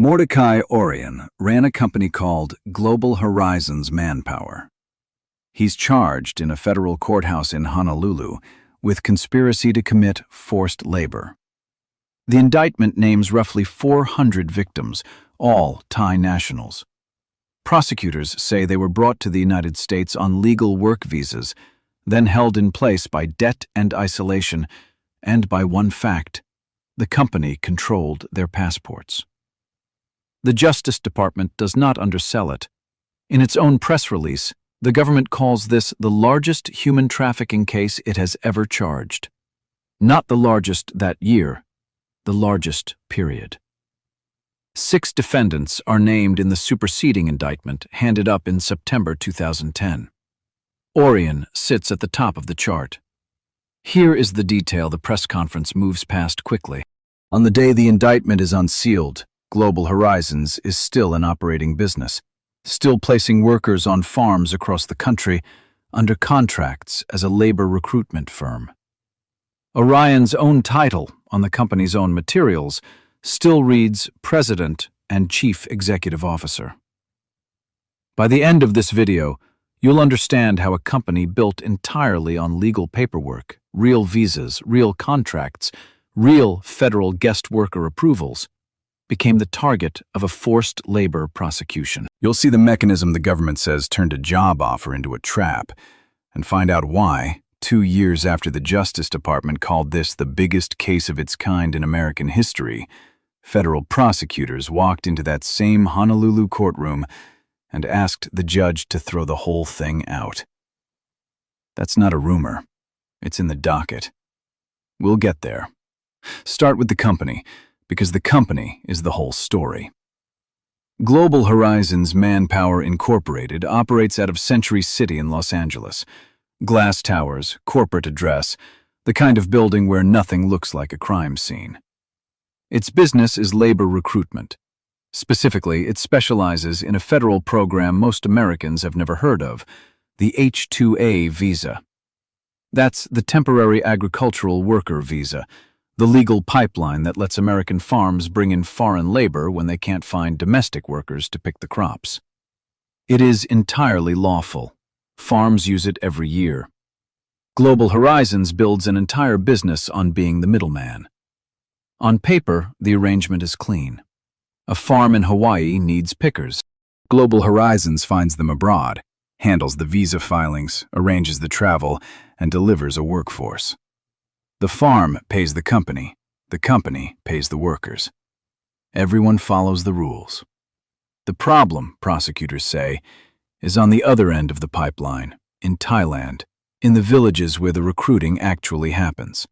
Mordecai Orion ran a company called Global Horizons Manpower. He's charged in a federal courthouse in Honolulu with conspiracy to commit forced labor. The indictment names roughly 400 victims, all Thai nationals. Prosecutors say they were brought to the United States on legal work visas, then held in place by debt and isolation, and by one fact: the company controlled their passports. The Justice Department does not undersell it. In its own press release, the government calls this the largest human trafficking case it has ever charged. Not the largest that year, the largest period. 6 defendants are named in the superseding indictment handed up in September 2010. Orion sits at the top of the chart. Here is the detail the press conference moves past quickly. On the day the indictment is unsealed, Global Horizons is still an operating business, still placing workers on farms across the country under contracts as a labor recruitment firm. Orion's own title on the company's own materials still reads President and Chief Executive Officer. By the end of this video, you'll understand how a company built entirely on legal paperwork, real visas, real contracts, real federal guest worker approvals, became the target of a forced labor prosecution. You'll see the mechanism the government says turned a job offer into a trap, and find out why, 2 years after the Justice Department called this the biggest case of its kind in American history, federal prosecutors walked into that same Honolulu courtroom and asked the judge to throw the whole thing out. That's not a rumor. It's in the docket. We'll get there. Start with the company, because the company is the whole story. Global Horizons Manpower Incorporated operates out of Century City in Los Angeles. Glass towers, corporate address, the kind of building where nothing looks like a crime scene. Its business is labor recruitment. Specifically, it specializes in a federal program most Americans have never heard of, the H-2A visa. That's the Temporary Agricultural Worker Visa, the legal pipeline that lets American farms bring in foreign labor when they can't find domestic workers to pick the crops. It is entirely lawful. Farms use it every year. Global Horizons builds an entire business on being the middleman. On paper, the arrangement is clean. A farm in Hawaii needs pickers. Global Horizons finds them abroad, handles the visa filings, arranges the travel, and delivers a workforce. The farm pays the company pays the workers. Everyone follows the rules. The problem, prosecutors say, is on the other end of the pipeline, in Thailand, in the villages where the recruiting actually happens.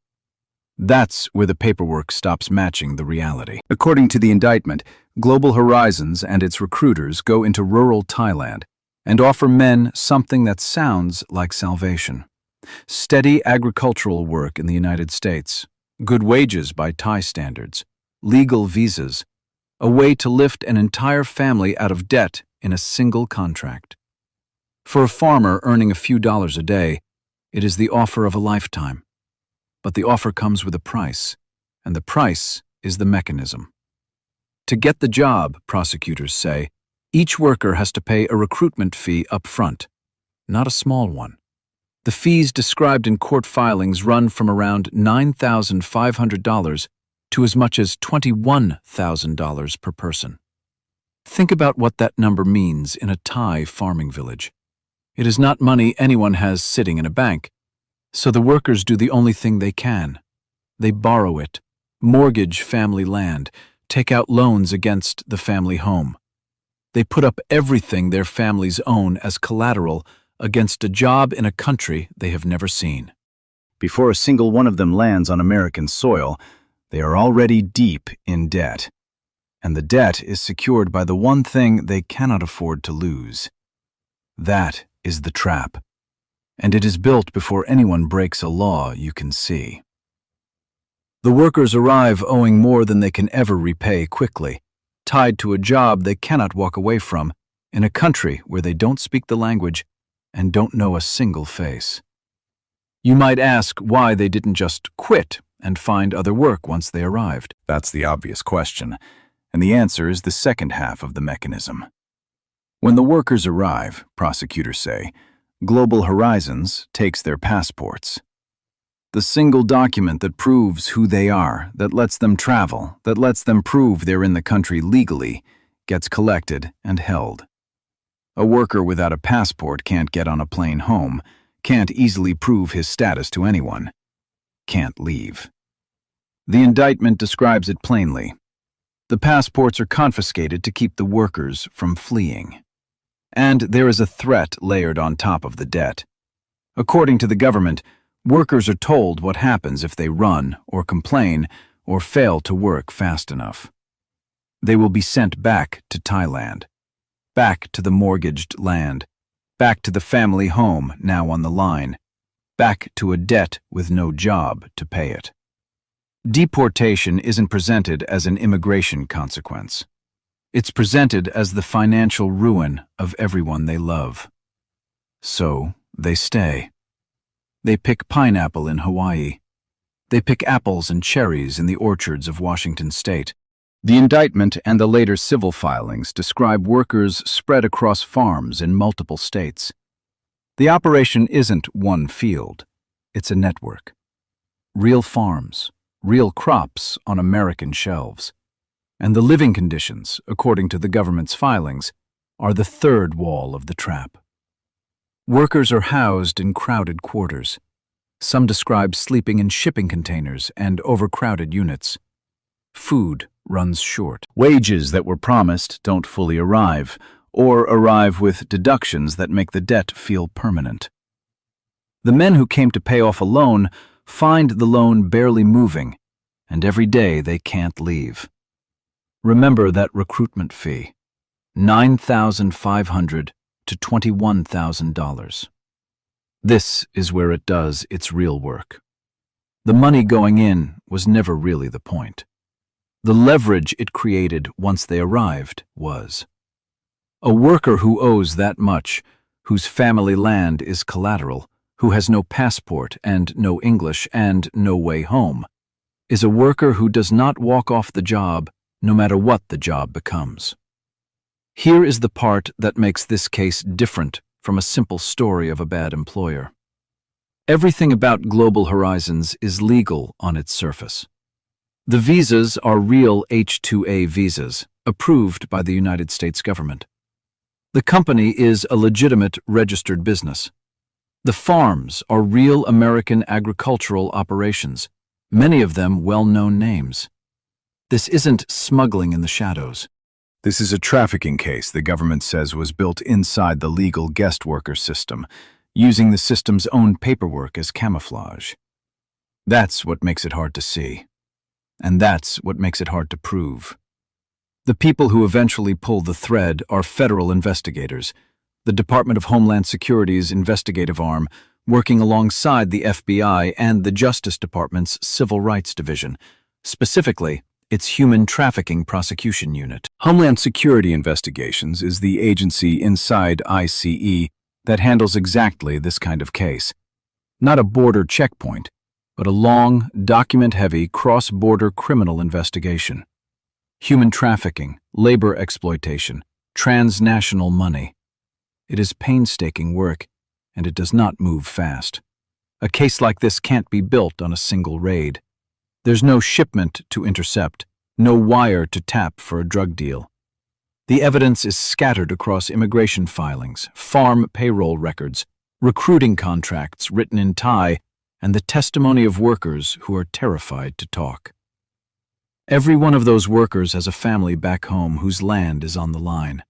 That's where the paperwork stops matching the reality. According to the indictment, Global Horizons and its recruiters go into rural Thailand and offer men something that sounds like salvation. Steady agricultural work in the United States, good wages by Thai standards, legal visas, a way to lift an entire family out of debt in a single contract. For a farmer earning a few dollars a day, it is the offer of a lifetime. But the offer comes with a price, and the price is the mechanism. To get the job, prosecutors say, each worker has to pay a recruitment fee up front, not a small one. The fees described in court filings run from around $9,500 to as much as $21,000 per person. Think about what that number means in a Thai farming village. It is not money anyone has sitting in a bank, so the workers do the only thing they can. They borrow it, mortgage family land, take out loans against the family home. They put up everything their families own as collateral against a job in a country they have never seen. Before a single one of them lands on American soil, they are already deep in debt. And the debt is secured by the one thing they cannot afford to lose. That is the trap. And it is built before anyone breaks a law you can see. The workers arrive owing more than they can ever repay quickly, tied to a job they cannot walk away from, in a country where they don't speak the language and don't know a single face. You might ask why they didn't just quit and find other work once they arrived. That's the obvious question, And the answer is the second half of the mechanism. When the workers arrive, prosecutors say, Global Horizons takes their passports. The single document that proves who they are, that lets them travel, that lets them prove they're in the country legally, gets collected and held. A worker without a passport can't get on a plane home, can't easily prove his status to anyone, can't leave. The indictment describes it plainly. The passports are confiscated to keep the workers from fleeing. And there is a threat layered on top of the debt. According to the government, workers are told what happens if they run or complain or fail to work fast enough. They will be sent back to Thailand, back to the mortgaged land, back to the family home now on the line, back to a debt with no job to pay it. Deportation isn't presented as an immigration consequence. It's presented as the financial ruin of everyone they love. So they stay. They pick pineapple in Hawaii. They pick apples and cherries in the orchards of Washington state. The indictment and the later civil filings describe workers spread across farms in multiple states. The operation isn't one field, it's a network. Real farms, real crops on American shelves. And the living conditions, according to the government's filings, are the third wall of the trap. Workers are housed in crowded quarters. Some describe sleeping in shipping containers and overcrowded units. Food runs short. Wages that were promised don't fully arrive, or arrive with deductions that make the debt feel permanent. The men who came to pay off a loan find the loan barely moving, and every day they can't leave. Remember that recruitment fee, $9,500 to $21,000. This is where it does its real work. The money going in was never really the point. The leverage it created once they arrived was. A worker who owes that much, whose family land is collateral, who has no passport and no English and no way home, is a worker who does not walk off the job no matter what the job becomes. Here is the part that makes this case different from a simple story of a bad employer. Everything about Global Horizons is legal on its surface. The visas are real H-2A visas, approved by the United States government. The company is a legitimate registered business. The farms are real American agricultural operations, many of them well-known names. This isn't smuggling in the shadows. This is a trafficking case the government says was built inside the legal guest worker system, using the system's own paperwork as camouflage. That's what makes it hard to see. And that's what makes it hard to prove. The people who eventually pull the thread are federal investigators, the Department of Homeland Security's investigative arm, working alongside the FBI and the Justice Department's Civil Rights Division, specifically its Human Trafficking Prosecution Unit. Homeland Security Investigations is the agency inside ICE that handles exactly this kind of case. Not a border checkpoint, but a long, document-heavy, cross-border criminal investigation. Human trafficking, labor exploitation, transnational money. It is painstaking work, and it does not move fast. A case like this can't be built on a single raid. There's no shipment to intercept, no wire to tap for a drug deal. The evidence is scattered across immigration filings, farm payroll records, recruiting contracts written in Thai, and the testimony of workers who are terrified to talk. Every one of those workers has a family back home whose land is on the line.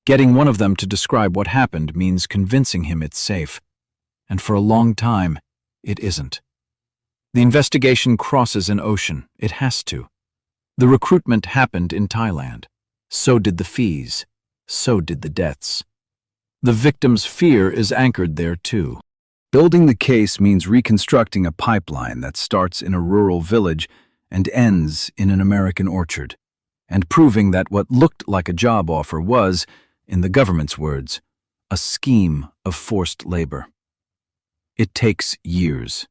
Getting one of them to describe what happened means convincing him it's safe, and for a long time, it isn't. The investigation crosses an ocean. It has to. The recruitment happened in Thailand. So did the fees. So did the debts. The victim's fear is anchored there too. Building the case means reconstructing a pipeline that starts in a rural village and ends in an American orchard, and proving that what looked like a job offer was, in the government's words, a scheme of forced labor. It takes years.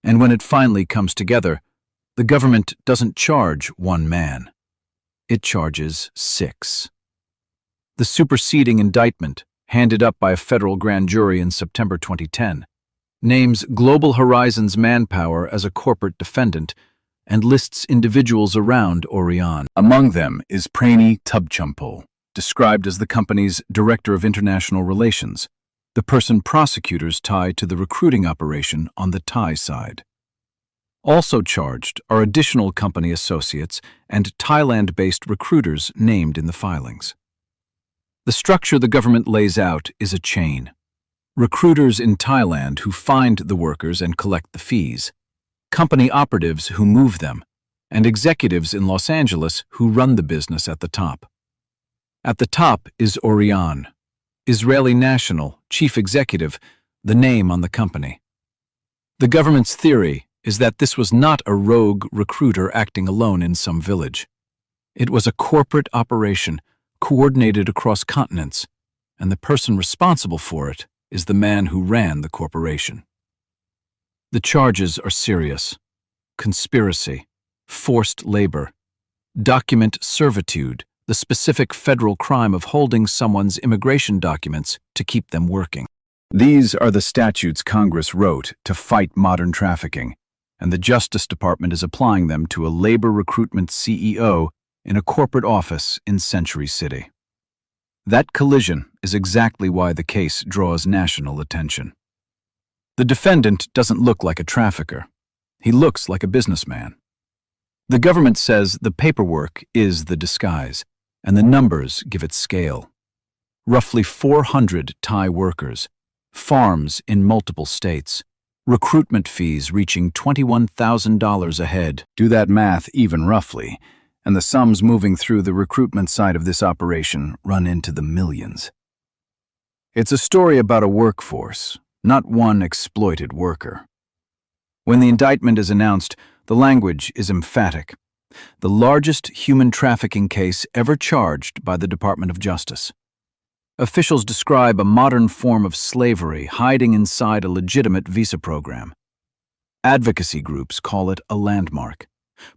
And when it finally comes together, the government doesn't charge one man. it charges 6. The superseding indictment, handed up by a federal grand jury in September 2010, names Global Horizons Manpower as a corporate defendant and lists individuals around Orion. Among them is Prani Tubchumpul, described as the company's Director of International Relations, the person prosecutors tie to the recruiting operation on the Thai side. Also charged are additional company associates and Thailand-based recruiters named in the filings. The structure the government lays out is a chain. Recruiters in Thailand who find the workers and collect the fees, company operatives who move them, and executives in Los Angeles who run the business at the top. At the top is Orion, Israeli national, chief executive, the name on the company. The government's theory is that this was not a rogue recruiter acting alone in some village. It was a corporate operation coordinated across continents, and the person responsible for it is the man who ran the corporation. The charges are serious: conspiracy, forced labor, document servitude, the specific federal crime of holding someone's immigration documents to keep them working. These are the statutes Congress wrote to fight modern trafficking, and the Justice Department is applying them to a labor recruitment CEO in a corporate office in Century City. That collision is exactly why the case draws national attention. The defendant doesn't look like a trafficker. He looks like a businessman. The government says the paperwork is the disguise, and the numbers give it scale. Roughly 400 Thai workers, farms in multiple states, recruitment fees reaching $21,000 a head. Do that math even roughly, and the sums moving through the recruitment side of this operation run into the millions. It's a story about a workforce, not one exploited worker. When the indictment is announced, the language is emphatic. The largest human trafficking case ever charged by the Department of Justice. Officials describe a modern form of slavery hiding inside a legitimate visa program. Advocacy groups call it a landmark.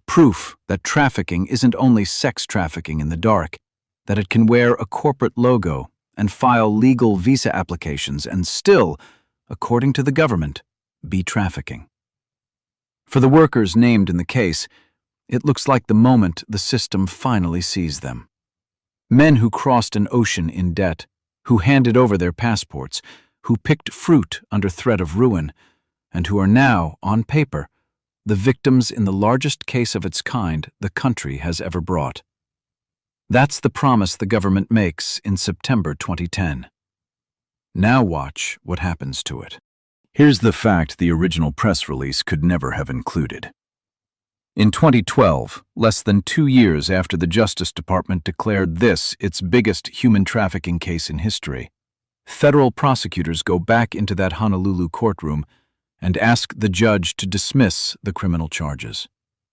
Proof that trafficking isn't only sex trafficking in the dark, that it can wear a corporate logo and file legal visa applications and still, according to the government, be trafficking. For the workers named in the case, it looks like the moment the system finally sees them. Men who crossed an ocean in debt, who handed over their passports, who picked fruit under threat of ruin, and who are now, on paper, the victims in the largest case of its kind the country has ever brought. That's the promise the government makes in September 2010. Now watch what happens to it. Here's the fact the original press release could never have included. In 2012, less than 2 years after the Justice Department declared this its biggest human trafficking case in history, federal prosecutors go back into that Honolulu courtroom and ask the judge to dismiss the criminal charges.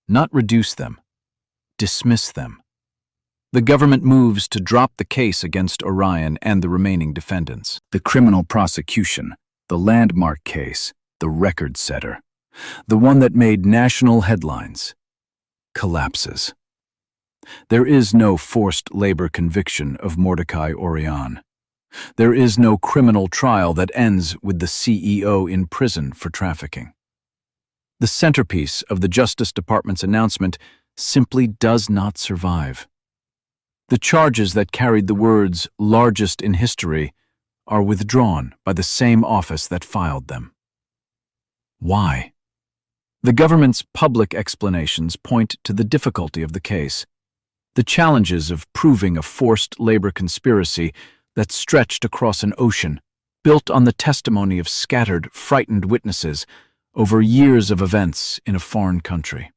Not reduce them, dismiss them. The government moves to drop the case against Orion and the remaining defendants. The criminal prosecution, the landmark case, the record setter, the one that made national headlines, collapses. There is no forced labor conviction of Mordecai Orion. There is no criminal trial that ends with the CEO in prison for trafficking. The centerpiece of the Justice Department's announcement simply does not survive. The charges that carried the words "largest in history" are withdrawn by the same office that filed them. Why? The government's public explanations point to the difficulty of the case, the challenges of proving a forced labor conspiracy that stretched across an ocean, built on the testimony of scattered, frightened witnesses over years of events in a foreign country.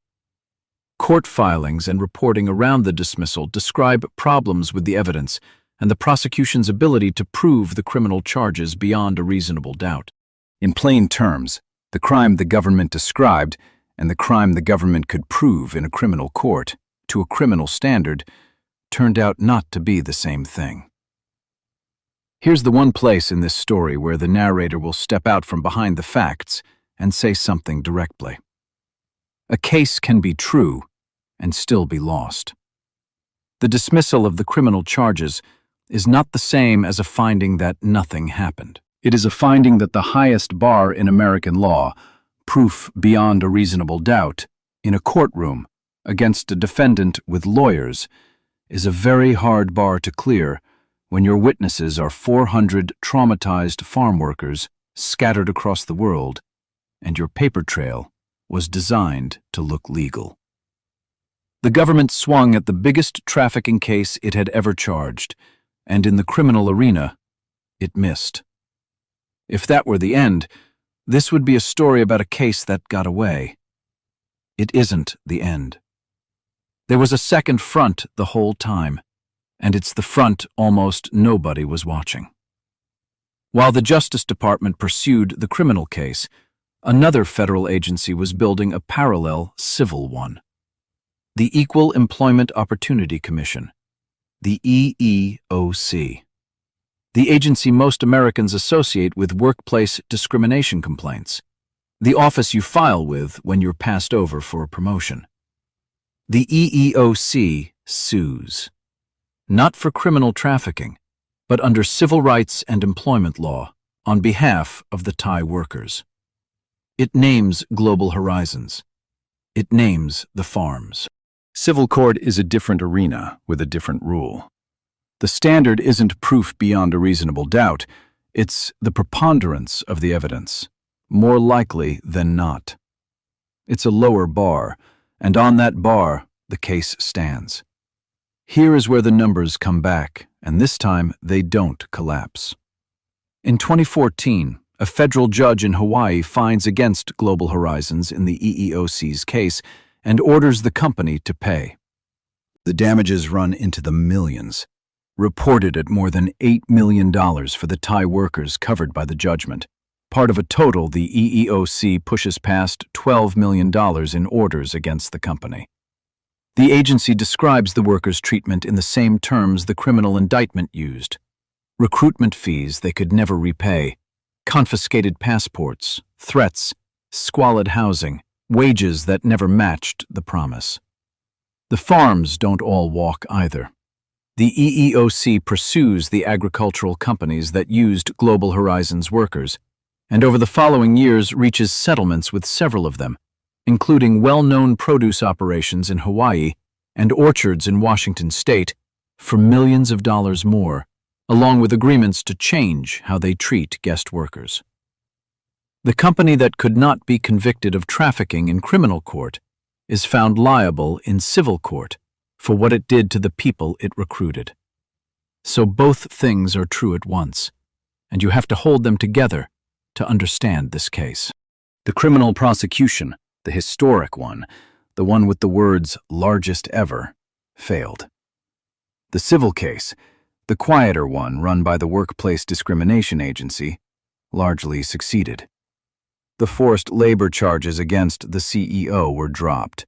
Court filings and reporting around the dismissal describe problems with the evidence and the prosecution's ability to prove the criminal charges beyond a reasonable doubt. In plain terms, the crime the government described and the crime the government could prove in a criminal court to a criminal standard turned out not to be the same thing. Here's the one place in this story where the narrator will step out from behind the facts and say something directly. A case can be true and still be lost. The dismissal of the criminal charges is not the same as a finding that nothing happened. It is a finding that the highest bar in American law, proof beyond a reasonable doubt, in a courtroom, against a defendant with lawyers, is a very hard bar to clear when your witnesses are 400 traumatized farm workers scattered across the world, and your paper trail was designed to look legal. The government swung at the biggest trafficking case it had ever charged, and in the criminal arena, it missed. If that were the end, this would be a story about a case that got away. It isn't the end. There was a second front the whole time, and it's the front almost nobody was watching. While the Justice Department pursued the criminal case, another federal agency was building a parallel civil one. The Equal Employment Opportunity Commission, the EEOC. The agency most Americans associate with workplace discrimination complaints, the office you file with when you're passed over for a promotion. The EEOC sues, not for criminal trafficking, but under civil rights and employment law, on behalf of the Thai workers. It names Global Horizons. It names the farms. Civil court is a different arena with a different rule. The standard isn't proof beyond a reasonable doubt, it's the preponderance of the evidence, more likely than not. It's a lower bar, and on that bar, the case stands. Here is where the numbers come back, and this time they don't collapse. In 2014, a federal judge in Hawaii finds against Global Horizons in the EEOC's case and orders the company to pay. The damages run into the millions, reported at more than $8 million for the Thai workers covered by the judgment, part of a total the EEOC pushes past $12 million in orders against the company. The agency describes the workers' treatment in the same terms the criminal indictment used: recruitment fees they could never repay, confiscated passports, threats, squalid housing, wages that never matched the promise. The farms don't all walk either. The EEOC pursues the agricultural companies that used Global Horizons workers, and over the following years reaches settlements with several of them, including well-known produce operations in Hawaii and orchards in Washington state, for millions of dollars more, along with agreements to change how they treat guest workers. The company that could not be convicted of trafficking in criminal court is found liable in civil court for what it did to the people it recruited. So both things are true at once, and you have to hold them together to understand this case. The criminal prosecution, the historic one, the one with the words "largest ever," failed. The civil case, the quieter one run by the Workplace Discrimination Agency, largely succeeded. The forced labor charges against the CEO were dropped.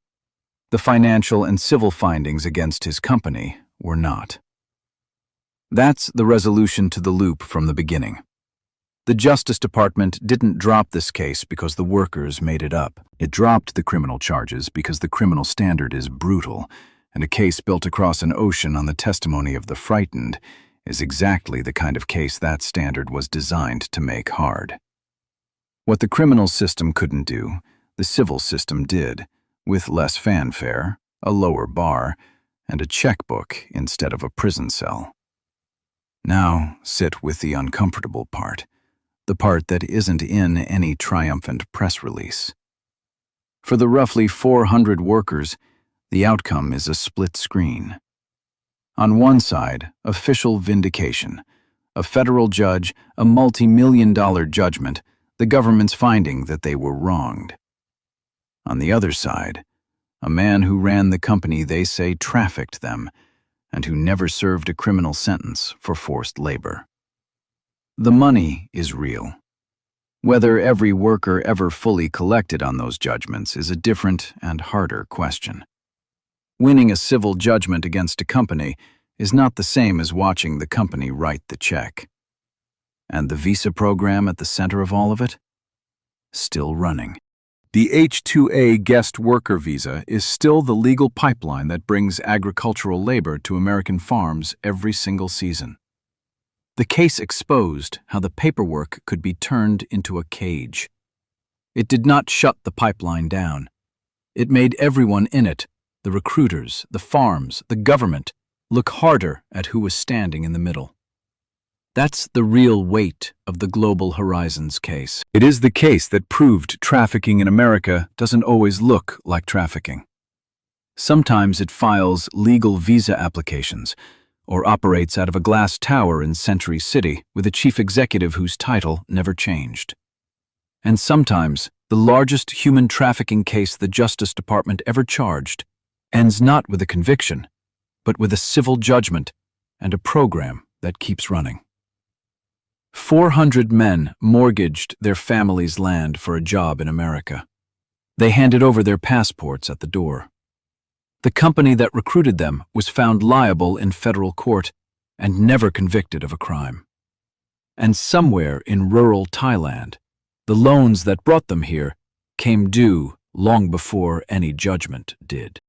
The financial and civil findings against his company were not. That's the resolution to the loop from the beginning. The Justice Department didn't drop this case because the workers made it up. It dropped the criminal charges because the criminal standard is brutal, and a case built across an ocean on the testimony of the frightened is exactly the kind of case that standard was designed to make hard. What the criminal system couldn't do, the civil system did, with less fanfare, a lower bar, and a checkbook instead of a prison cell. Now sit with the uncomfortable part, the part that isn't in any triumphant press release. For the roughly 400 workers, the outcome is a split screen. On one side, official vindication, a federal judge, a multi-million-dollar judgment, the government's finding that they were wronged. On the other side, a man who ran the company they say trafficked them and who never served a criminal sentence for forced labor. The money is real. Whether every worker ever fully collected on those judgments is a different and harder question. Winning a civil judgment against a company is not the same as watching the company write the check. And the visa program at the center of all of it? Still running. The H-2A guest worker visa is still the legal pipeline that brings agricultural labor to American farms every single season. The case exposed how the paperwork could be turned into a cage. It did not shut the pipeline down. It made everyone in it, the recruiters, the farms, the government, look harder at who was standing in the middle. That's the real weight of the Global Horizons case. It is the case that proved trafficking in America doesn't always look like trafficking. Sometimes it files legal visa applications or operates out of a glass tower in Century City with a chief executive whose title never changed. And sometimes the largest human trafficking case the Justice Department ever charged ends not with a conviction, but with a civil judgment and a program that keeps running. 400 men mortgaged their family's land for a job in America. They handed over their passports at the door. The company that recruited them was found liable in federal court and never convicted of a crime. And somewhere in rural Thailand, the loans that brought them here came due long before any judgment did.